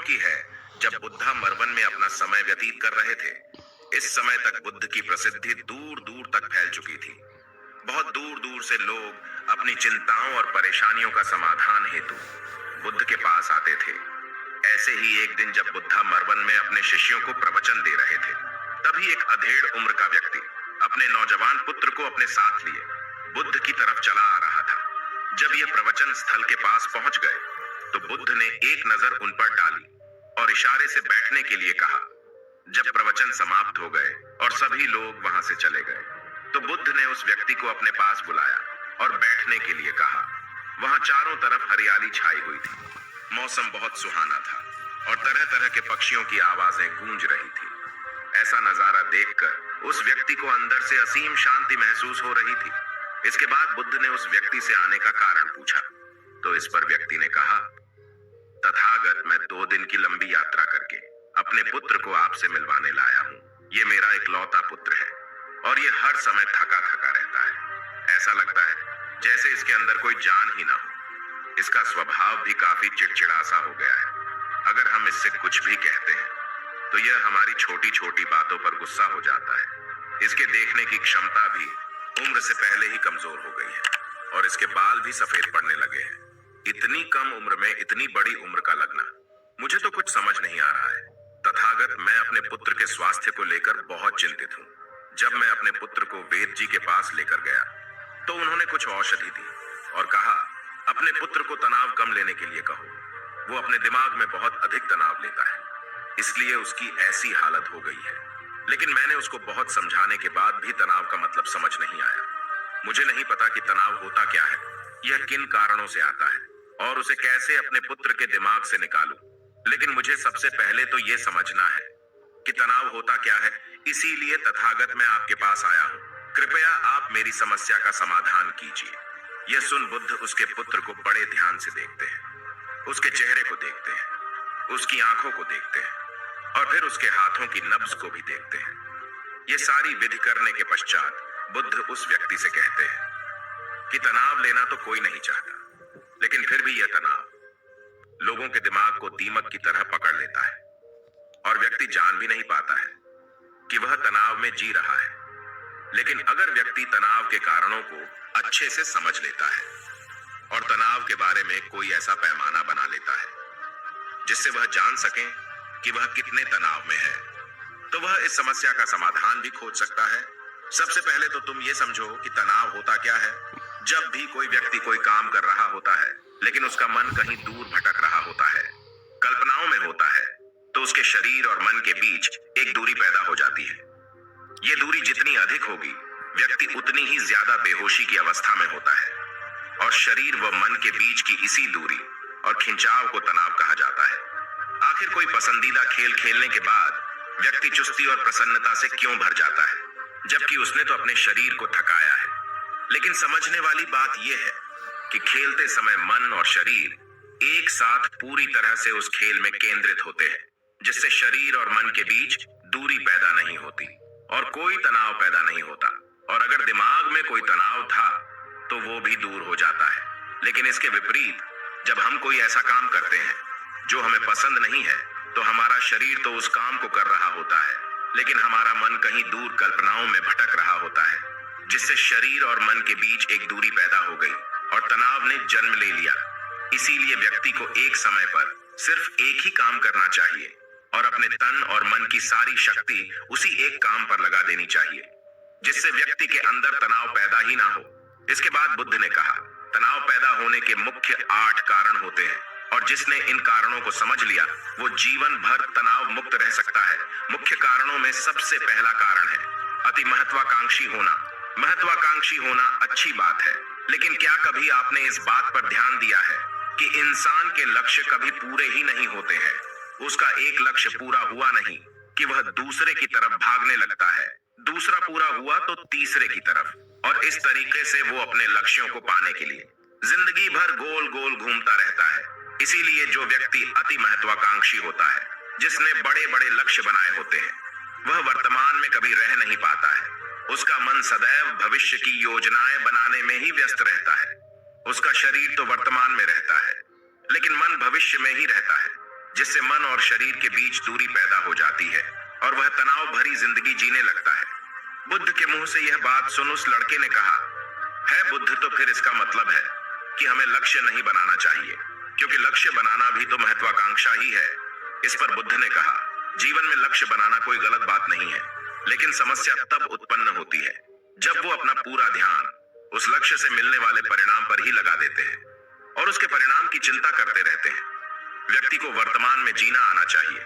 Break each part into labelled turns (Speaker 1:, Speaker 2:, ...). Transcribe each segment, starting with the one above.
Speaker 1: की है जब बुद्धा मरवन में अपना समय व्यतीत कर रहे थे। इस समय तक बुद्ध की प्रसिद्धि दूर दूर तक फैल चुकी थी। बहुत दूर दूर से लोग अपनी चिंताओं और परेशानियों का समाधान हेतु बुद्ध के पास आते थे। ऐसे ही एक दिन जब बुद्धा मरवन में अपने शिष्यों को प्रवचन दे रहे थे, तभी एक अधेड़ उम्र का व्यक्ति अपने नौजवान पुत्र को अपने साथ लिए बुद्ध की तरफ चला आ रहा था। जब यह प्रवचन स्थल के पास पहुंच गए, तो बुद्ध ने एक नजर उन पर डाली और इशारे से बैठने के लिए कहा। जब प्रवचन समाप्त हो गए और सभी लोग वहां से चले गए, तो बुद्ध ने उस व्यक्ति को अपने पास बुलाया और बैठने के लिए कहा। वहां चारों तरफ हरियाली छाई हुई थी। मौसम बहुत सुहाना था और तरह तरह के पक्षियों की आवाजें गूंज रही थी। ऐसा नजारा देखकर उस व्यक्ति को अंदर से असीम शांति महसूस हो रही थी। इसके बाद बुद्ध ने उस व्यक्ति से आने का कारण पूछा, तो इस पर व्यक्ति ने कहा, तथागत, मैं 2 दिन की लंबी यात्रा करके अपने पुत्र को आपसे मिलवाने लाया हूँ। ये मेरा इकलौता पुत्र है और ये हर समय थका थका रहता है। ऐसा लगता है जैसे इसके अंदर कोई जान ही ना हो। इसका स्वभाव भी काफी चिड़चिड़ा सा हो गया है। अगर हम इससे कुछ भी कहते हैं, तो यह हमारी छोटी छोटी बातों पर गुस्सा हो जाता है। इसके देखने की क्षमता भी उम्र से पहले ही कमजोर हो गई है और इसके बाल भी सफेद पड़ने लगे हैं। इतनी कम उम्र में इतनी बड़ी उम्र का लगना, मुझे तो कुछ समझ नहीं आ रहा है। तथागत, मैं अपने पुत्र के स्वास्थ्य को लेकर बहुत चिंतित हूँ। जब मैं अपने पुत्र को वेद जी के पास लेकर गया, तो उन्होंने कुछ औषधि दी और कहा, अपने पुत्र को तनाव कम लेने के लिए कहो। वो अपने दिमाग में बहुत अधिक तनाव लेता है, इसलिए उसकी ऐसी हालत हो गई है। लेकिन मैंने उसको बहुत समझाने के बाद भी तनाव का मतलब समझ नहीं आया। मुझे नहीं पता कि तनाव होता क्या है, यह किन कारणों से आता है और उसे कैसे अपने पुत्र के दिमाग से निकालूं। लेकिन मुझे सबसे पहले तो यह समझना है कि तनाव होता क्या है। इसीलिए तथागत, मैं आपके पास आया हूं। कृपया आप मेरी समस्या का समाधान कीजिए। यह सुन बुद्ध उसके पुत्र को बड़े ध्यान से देखते हैं, उसके चेहरे को देखते हैं, उसकी आंखों को देखते हैं और फिर उसके हाथों की नब्ज को भी देखते हैं। ये सारी विधि करने के पश्चात बुद्ध उस व्यक्ति से कहते हैं कि तनाव लेना तो कोई नहीं चाहता, लेकिन फिर भी यह तनाव लोगों के दिमाग को दीमक की तरह पकड़ लेता है और व्यक्ति जान भी नहीं पाता है कि वह तनाव में जी रहा है। लेकिन अगर व्यक्ति तनाव के कारणों को अच्छे से समझ लेता है और तनाव के बारे में कोई ऐसा पैमाना बना लेता है जिससे वह जान सके कि वह कितने तनाव में है, तो वह इस समस्या का समाधान भी खोज सकता है। सबसे पहले तो तुम ये समझो कि तनाव होता क्या है। जब भी कोई व्यक्ति कोई काम कर रहा होता है, लेकिन उसका मन कहीं दूर भटक रहा होता है, कल्पनाओं में होता है, तो उसके शरीर और मन के बीच एक दूरी पैदा हो जाती है। ये दूरी जितनी अधिक होगी, व्यक्ति उतनी ही ज्यादा बेहोशी की अवस्था में होता है और शरीर व मन के बीच की इसी दूरी और खिंचाव को तनाव कहा जाता है। आखिर कोई पसंदीदा खेल खेलने के बाद व्यक्ति चुस्ती और प्रसन्नता से क्यों भर जाता है, जबकि उसने तो अपने शरीर को थकाया है। लेकिन समझने वाली बात यह है कि खेलते समय मन और शरीर एक साथ पूरी तरह से उस खेल में केंद्रित होते हैं, जिससे शरीर और मन के बीच दूरी पैदा नहीं होती और कोई तनाव पैदा नहीं होता। और अगर दिमाग में कोई तनाव था, तो वो भी दूर हो जाता है। लेकिन इसके विपरीत, जब हम कोई ऐसा काम करते हैं जो हमें पसंद नहीं है, तो हमारा शरीर तो उस काम को कर रहा होता है, लेकिन हमारा मन कहीं दूर कल्पनाओं में भटक रहा होता है, जिससे शरीर और मन के बीच एक दूरी पैदा हो गई और तनाव ने जन्म ले लिया। इसीलिए व्यक्ति को एक समय पर सिर्फ एक ही काम करना चाहिए और अपने तन और मन की सारी शक्ति उसी एक काम पर लगा देनी चाहिए, जिससे व्यक्ति के अंदर तनाव पैदा ही ना हो। इसके बाद बुद्ध ने कहा, तनाव पैदा होने के मुख्य 8 कारण होते हैं और जिसने इन कारणों को समझ लिया, वो जीवन भर तनाव मुक्त रह सकता है। मुख्य कारणों में सबसे पहला कारण है अति महत्वाकांक्षी होना। महत्वाकांक्षी होना अच्छी बात है, लेकिन क्या कभी आपने इस बात पर ध्यान दिया है कि इंसान के लक्ष्य कभी पूरे ही नहीं होते हैं। उसका एक लक्ष्य पूरा हुआ नहीं कि वह दूसरे की तरफ भागने लगता है, दूसरा पूरा हुआ तो तीसरे की तरफ, और इस तरीके से वो अपने लक्ष्यों को पाने के लिए जिंदगी भर गोल गोल घूमता रहता है। इसीलिए जो व्यक्ति अति महत्वाकांक्षी होता है, जिसने बड़े बड़े लक्ष्य बनाए होते हैं, वह वर्तमान में कभी रह नहीं पाता है। उसका मन सदैव भविष्य की योजनाएं बनाने में ही व्यस्त रहता है। उसका शरीर तो वर्तमान में रहता है, लेकिन मन भविष्य में ही रहता है। जिससे मन और शरीर के बीच दूरी पैदा हो जाती है और वह तनाव भरी जिंदगी जीने लगता है। बुद्ध के मुंह से यह बात सुन उस लड़के ने कहा, है बुद्ध, तो फिर इसका मतलब है कि हमें लक्ष्य नहीं बनाना चाहिए, क्योंकि लक्ष्य बनाना भी तो महत्वाकांक्षा ही है। इस पर बुद्ध ने कहा, जीवन में लक्ष्य बनाना कोई गलत बात नहीं है, लेकिन समस्या तब उत्पन्न होती है जब वो अपना पूरा ध्यान उस लक्ष्य से मिलने वाले परिणाम पर ही लगा देते हैं और उसके परिणाम की चिंता करते रहते हैं। व्यक्ति को वर्तमान में जीना आना चाहिए।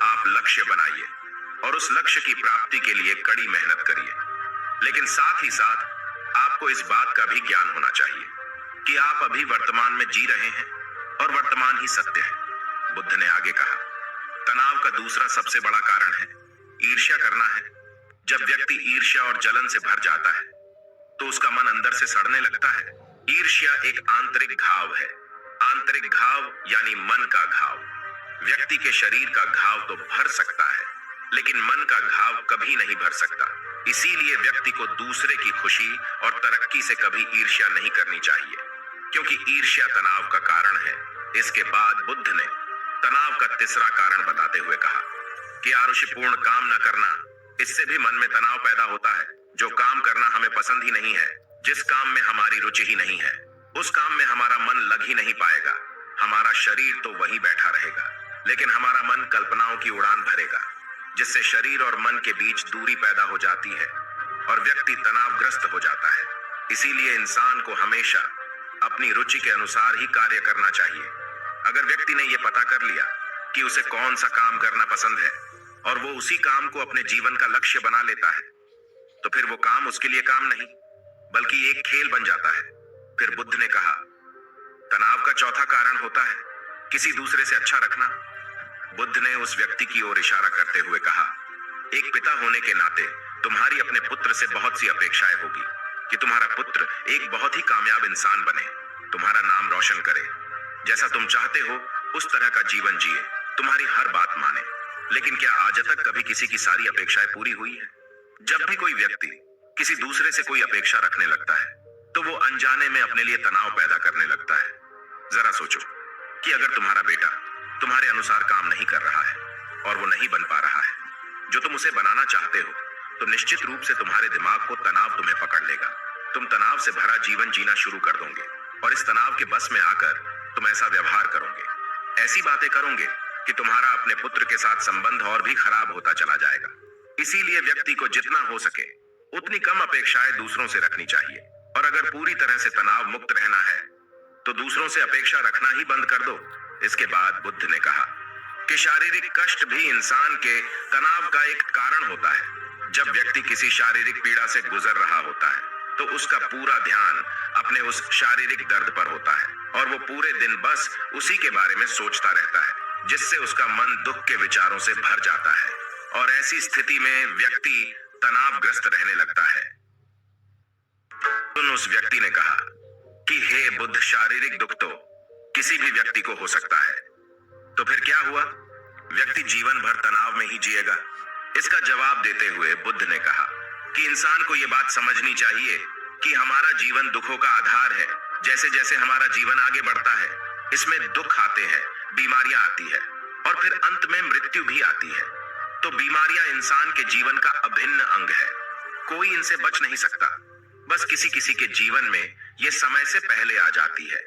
Speaker 1: आप लक्ष्य बनाइए और उस लक्ष्य की प्राप्ति के लिए कड़ी मेहनत करिए, लेकिन साथ ही साथ आपको इस बात का भी ज्ञान होना चाहिए कि आप अभी वर्तमान में जी रहे हैं और वर्तमान ही सत्य है। बुद्ध ने आगे कहा, तनाव का दूसरा सबसे बड़ा कारण है ईर्ष्या करना है। जब व्यक्ति ईर्ष्या और जलन से भर जाता है तो उसका मन अंदर से सड़ने लगता है। ईर्ष्या एक आंतरिक घाव है। आंतरिक घाव यानी मन का घाव। व्यक्ति के शरीर का घाव तो भर सकता है, लेकिन मन का घाव कभी नहीं भर सकता। इसीलिए व्यक्ति को दूसरे की खुशी और तरक्की से कभी ईर्ष्या नहीं करनी चाहिए, क्योंकि ईर्ष्या तनाव का कारण है। इसके बाद बुद्ध ने तनाव का तीसरा कारण बताते हुए कहा कि आरुषिपूर्ण काम न करना, इससे भी मन में तनाव पैदा होता है। जो काम करना हमें पसंद ही नहीं है, जिस काम में हमारी रुचि ही नहीं है, उस काम में हमारा मन लग ही नहीं पाएगा। हमारा शरीर तो वहीं बैठा रहेगा, लेकिन हमारा मन कल्पनाओं की उड़ान भरेगा, जिससे शरीर और मन के बीच दूरी पैदा हो जाती है और व्यक्ति तनावग्रस्त हो जाता है। इसीलिए इंसान को हमेशा अपनी रुचि के अनुसार ही कार्य करना चाहिए। अगर व्यक्ति ने यह पता कर लिया कि उसे कौन सा काम करना पसंद है और वो उसी काम को अपने जीवन का लक्ष्य बना लेता है, तो फिर वो काम उसके लिए काम नहीं बल्कि एक खेल बन जाता है। फिर बुद्ध ने कहा, तनाव का चौथा कारण होता है किसी दूसरे से अच्छा रखना। बुद्ध ने उस व्यक्ति की ओर इशारा करते हुए कहा, एक पिता होने के नाते तुम्हारी अपने पुत्र से बहुत सी अपेक्षाएं होगी कि तुम्हारा पुत्र एक बहुत ही कामयाब इंसान बने, तुम्हारा नाम रोशन करे, जैसा तुम चाहते हो उस तरह का जीवन जिए, तुम्हारी हर बात माने। लेकिन क्या आज तक कभी किसी की सारी अपेक्षाएं पूरी हुई है? जब भी कोई व्यक्ति किसी दूसरे से कोई अपेक्षा रखने लगता है तो वो अनजाने में अपने लिए तनाव पैदा करने लगता है। जरा सोचो कि अगर तुम्हारा बेटा तुम्हारे अनुसार काम नहीं कर रहा है और वो नहीं बन पा रहा है जो तुम उसे बनाना चाहते हो, तो निश्चित रूप से तुम्हारे दिमाग को तनाव तुम्हें पकड़ लेगा। तुम तनाव से भरा जीवन जीना शुरू कर दोगे और इस तनाव के बस में आकर तुम ऐसा व्यवहार करोगे, ऐसी बातें करोगे कि तुम्हारा अपने पुत्र के साथ संबंध और भी खराब होता चला जाएगा। इसीलिए व्यक्ति को जितना हो सके उतनी कम अपेक्षाएं दूसरों से रखनी चाहिए, और अगर पूरी तरह से तनाव मुक्त रहना है तो दूसरों से अपेक्षा रखना ही बंद कर दो। इसके बाद बुद्ध ने कहा कि शारीरिक कष्ट भी इंसान के तनाव का एक कारण होता है। जब व्यक्ति किसी शारीरिक पीड़ा से गुजर रहा होता है तो उसका पूरा ध्यान अपने उस शारीरिक दर्द पर होता है और वो पूरे दिन बस उसी के बारे में सोचता रहता है, जिससे उसका मन दुख के विचारों से भर जाता है और ऐसी स्थिति में व्यक्ति तनावग्रस्त रहने लगता है। उस व्यक्ति ने कहा कि हे बुद्ध, शारीरिक दुख तो किसी भी व्यक्ति को हो सकता है, तो फिर क्या हुआ? व्यक्ति जीवन भर तनाव में ही जिएगा? इसका जवाब देते हुए बुद्ध ने कहा कि इंसान को यह बात समझनी चाहिए कि हमारा जीवन दुखों का आधार है। जैसे जैसे हमारा जीवन आगे बढ़ता है, इसमें दुख आते हैं, बीमारियां आती है और फिर अंत में मृत्यु भी आती है। तो बीमारियां इंसान के जीवन का अभिन्न अंग है, कोई इनसे बच नहीं सकता। बस किसी किसी के जीवन में ये समय से पहले आ जाती है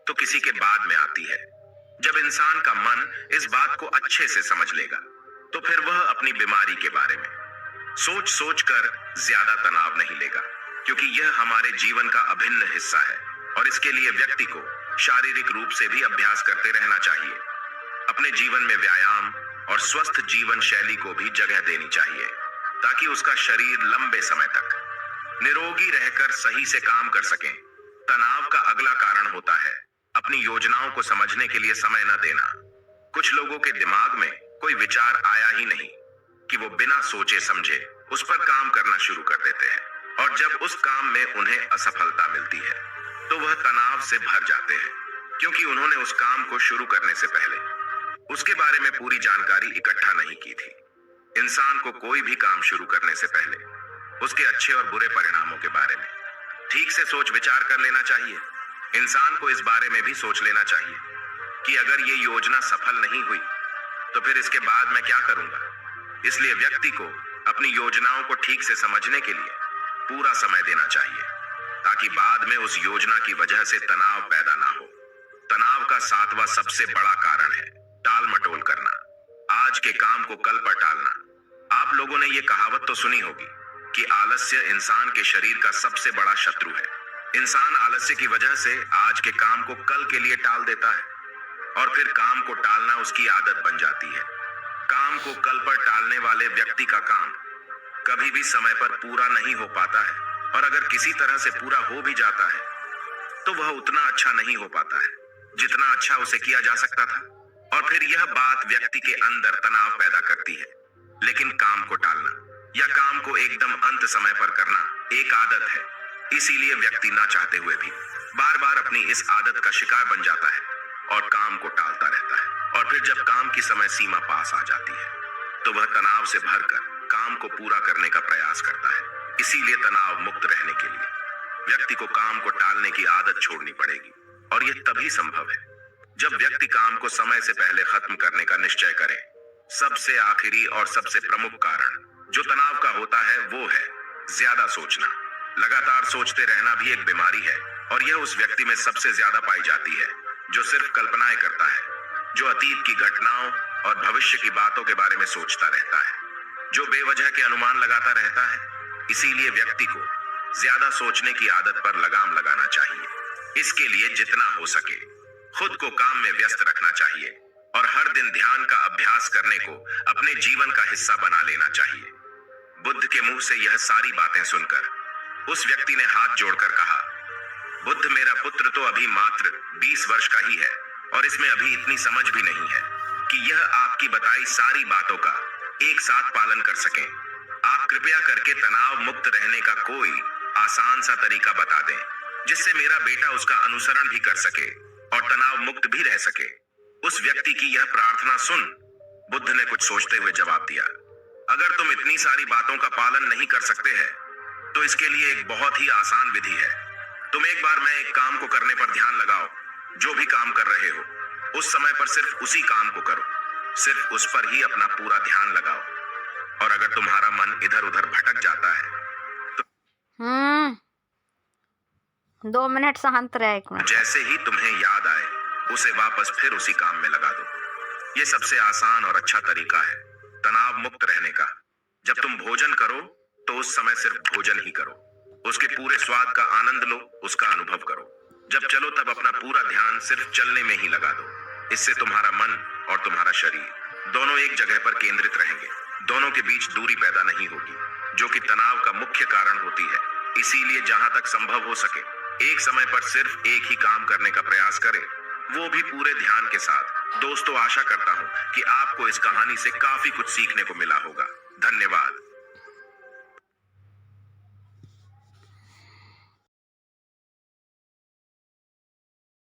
Speaker 1: तो किसी के बाद में आती है। जब इंसान का मन इस बात को अच्छे से समझ लेगा तो फिर वह अपनी बीमारी के बारे में सोच सोच कर ज्यादा तनाव नहीं लेगा, क्योंकि यह हमारे जीवन का अभिन्न हिस्सा है और इसके लिए व्यक्ति को शारीरिक रूप से भी अभ्यास करते रहना चाहिए। अपने जीवन में व्यायाम और स्वस्थ जीवन शैली को भी जगह देनी चाहिए ताकि उसका शरीर लंबे समय तक निरोगी रहकर सही से काम कर सके। तनाव का अगला कारण होता है अपनी योजनाओं को समझने के लिए समय न देना। कुछ लोगों के दिमाग में कोई विचार आया ही नहीं कि वो बिना सोचे समझे उस पर काम करना शुरू कर देते हैं, और जब उस काम में उन्हें असफलता मिलती है तो वह तनाव से भर जाते हैं, क्योंकि उन्होंने उस काम को शुरू करने से पहले उसके बारे में पूरी जानकारी इकट्ठा नहीं की थी। इंसान को कोई भी काम शुरू करने से पहले उसके अच्छे और बुरे परिणामों के बारे में ठीक से सोच विचार कर लेना चाहिए। इंसान को इस बारे में भी सोच लेना चाहिए कि अगर ये योजना सफल नहीं हुई फिर इसके बाद मैं क्या करूंगा? इसलिए व्यक्ति को अपनी योजनाओं को ठीक से समझने के लिए पूरा समय देना चाहिए, ताकि बाद में उस योजना की वजह से तनाव पैदा ना हो। तनाव का 7वां सबसे बड़ा कारण है टाल मटोल करना, आज के काम को कल पर टालना। आप लोगों ने ये कहावत तो सुनी होगी कि आलस्य इंसान के शरीर का सबसे बड़ा शत्रु है। इंसान आलस्य की वजह से आज के काम को कल के लिए टाल देता है और फिर काम को टालना उसकी आदत बन जाती है। काम को कल पर टालने वाले व्यक्ति का काम कभी भी समय पर पूरा नहीं हो पाता है, और अगर किसी तरह से पूरा हो भी जाता है तो वह उतना अच्छा नहीं हो पाता है जितना अच्छा उसे किया जा सकता था, और फिर यह बात व्यक्ति के अंदर तनाव पैदा करती है। लेकिन काम को टालना या काम को एकदम अंत समय पर करना एक आदत है, इसीलिए व्यक्ति ना चाहते हुए भी बार बार अपनी इस आदत का शिकार बन जाता है और काम को टालता रहता है। और फिर जब काम की समय सीमा पास आ जाती है तो वह तनाव से भरकर काम को पूरा करने का प्रयास करता है। इसीलिए तनाव मुक्त रहने के लिए व्यक्ति को काम को टालने की आदत छोड़नी पड़ेगी, और यह तभी संभव है जब व्यक्ति काम को समय से पहले खत्म करने का निश्चय करे। सबसे आखिरी और सबसे प्रमुख कारण जो तनाव का होता है वो है ज्यादा सोचना। लगातार सोचते रहना भी एक बीमारी है, और यह उस व्यक्ति में सबसे ज्यादा पाई जाती है जो सिर्फ कल्पनाएं करता है, जो अतीत की घटनाओं और भविष्य की बातों के बारे में सोचता रहता है, जो बेवजह के अनुमान लगाता रहता है। इसीलिए व्यक्ति को ज्यादा सोचने की आदत पर लगाम लगाना चाहिए। इसके लिए जितना हो सके खुद को काम में व्यस्त रखना चाहिए और हर दिन ध्यान का अभ्यास करने को अपने जीवन का हिस्सा बना लेना चाहिए। बुद्ध के मुंह से यह सारी बातें सुनकर उस व्यक्ति ने हाथ जोड़कर कहा, बुद्ध, मेरा पुत्र तो अभी मात्र 20 वर्ष का ही है और इसमें अभी इतनी समझ भी नहीं है कि यह आपकी बताई सारी बातों का एक साथ पालन कर सके। आप कृपया करके तनाव मुक्त रहने का कोई आसान सा तरीका बता दें जिससे मेरा बेटा उसका अनुसरण भी कर सके और तनाव मुक्त भी रह सके। उस व्यक्ति की यह प्रार्थना सुन बुद्ध ने कुछ सोचते हुए जवाब दिया, अगर तुम इतनी सारी बातों का पालन नहीं कर सकते हैं तो इसके लिए एक बहुत ही आसान विधि है। तुम एक बार मैं एक काम को करने पर ध्यान लगाओ। जो भी काम कर रहे हो उस समय पर सिर्फ उसी काम को करो, सिर्फ उस पर ही अपना पूरा ध्यान लगाओ। और अगर तुम्हारा मन इधर उधर भटक जाता है तो
Speaker 2: 2 मिनट शांत रहे, 1 मिनट।
Speaker 1: जैसे ही तुम्हें याद आए उसे वापस फिर उसी काम में लगा दो। ये सबसे आसान और अच्छा तरीका है तनाव मुक्त रहने का। जब तुम भोजन करो तो उस समय सिर्फ भोजन ही करो, उसके पूरे स्वाद का आनंद लो, उसका अनुभव करो। जब चलो तब अपना पूरा ध्यान सिर्फ चलने में ही लगा दो। इससे तुम्हारा मन और तुम्हारा शरीर दोनों एक जगह पर केंद्रित रहेंगे, दोनों के बीच दूरी पैदा नहीं होगी जो कि तनाव का मुख्य कारण होती है। इसीलिए जहां तक संभव हो सके एक समय पर सिर्फ एक ही काम करने का प्रयास करें, वो भी पूरे ध्यान के साथ। दोस्तों, आशा करता हूं कि आपको इस कहानी से काफी कुछ सीखने को मिला होगा। धन्यवाद।